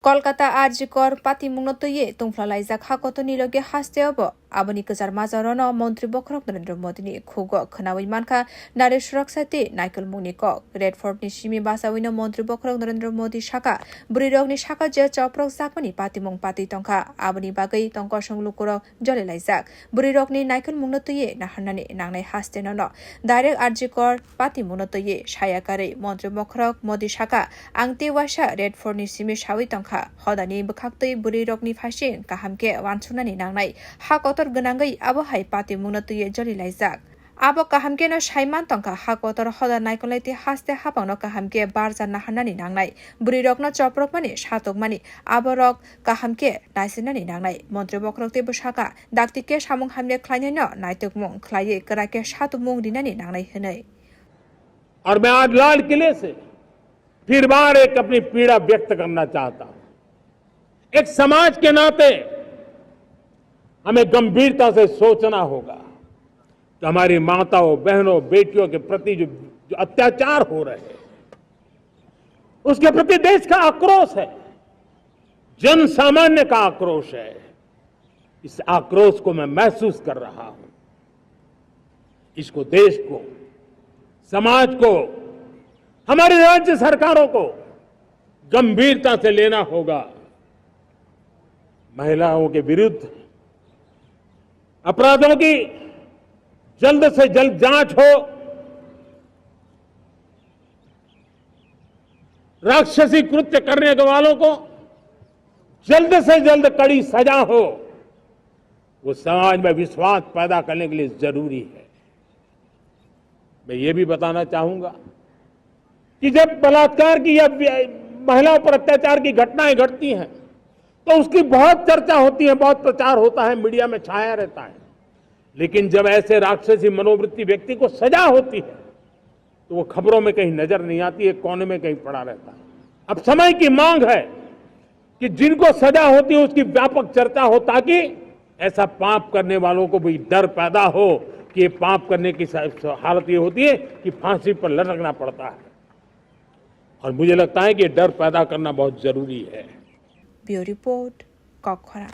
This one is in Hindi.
কলকাতা আরজিকর পাতিমুংনতয়ে তুংফ্লালাইজাক হাকতনি লগে হাস্তেয়াবো আবনি গজার মাজারন মন্ত্রী বখরক নরেন্দ্র মোদীনি খুগ খনাউই মানখা নারী সুরক্ষাতে নাইকেল মুনি কক রেডফোর্টনি সিমি বাসাউইনো মন্ত্রী বখরক নরেন্দ্র মোদী শাখা বুড়িরগনি শাখা যে চপ্রক জাকমানি পাতিমুং পাতি টংখা আবনি বাগৈ টংক সংলুকুরক জলেলাইজাক বুড়িরগনি নাইকেল মুংনতয়ে নাহান্নানি নাংনাই হাস্তেনন ডাইরেক্ট আরজিকর পাতিমুংনতয়ে সায়াকারে মন্ত্রী বখরক মোদী শাখা আংতি ওয়াসা রেডফোর্টনি সিমি সাউই টংখা हदानि बखाक्तै बुरिरगनि फारसे काहामके वानसुनानि नांनाय हा कतर गोनांगै आबहाय पाति मुंनतयै जलिलायजाक आबो काहामके न साइमान तंका हा कतर हदा नायकलायति हास्ते हापांनो काहामके बारजा नाहानानि नांनाय बुरिरगनो चप्रकमानि सातकमानि आबरक काहामके नायसिनानि नांनाय मन्त्रि बखरकते बसाका दाक्तिके सामुं हामले ख्लायनो नायतकमुं ख्लायै कराके सातमुं दिनानि नांनाय हनै और मैं आज लाल किले से फिर बार एक अपनी पीड़ा व्यक्त करना चाहता हूं। एक समाज के नाते हमें गंभीरता से सोचना होगा कि हमारी माताओं, बहनों, बेटियों के प्रति जो अत्याचार हो रहे हैं उसके प्रति देश का आक्रोश है, जन सामान्य का आक्रोश है। इस आक्रोश को मैं महसूस कर रहा हूं। इसको देश को, समाज को, हमारी राज्य सरकारों को गंभीरता से लेना होगा। महिलाओं के विरुद्ध अपराधों की जल्द से जल्द जांच हो, राक्षसी कृत्य करने वालों को जल्द से जल्द कड़ी सजा हो, वो समाज में विश्वास पैदा करने के लिए जरूरी है। मैं ये भी बताना चाहूंगा कि जब बलात्कार की या महिलाओं पर अत्याचार की घटनाएं घटती हैं तो उसकी बहुत चर्चा होती है, बहुत प्रचार होता है, मीडिया में छाया रहता है। लेकिन जब ऐसे राक्षसी मनोवृत्ति व्यक्ति को सजा होती है तो वो खबरों में कहीं नजर नहीं आती है, कोने में कहीं पड़ा रहता है। अब समय की मांग है कि जिनको सजा होती है उसकी व्यापक चर्चा हो, ताकि ऐसा पाप करने वालों को भी डर पैदा हो कि ये पाप करने की हालत ये होती है कि फांसी पर लटकना पड़ता है। और मुझे लगता है कि डर पैदा करना बहुत जरूरी है। Bureau report कखरा।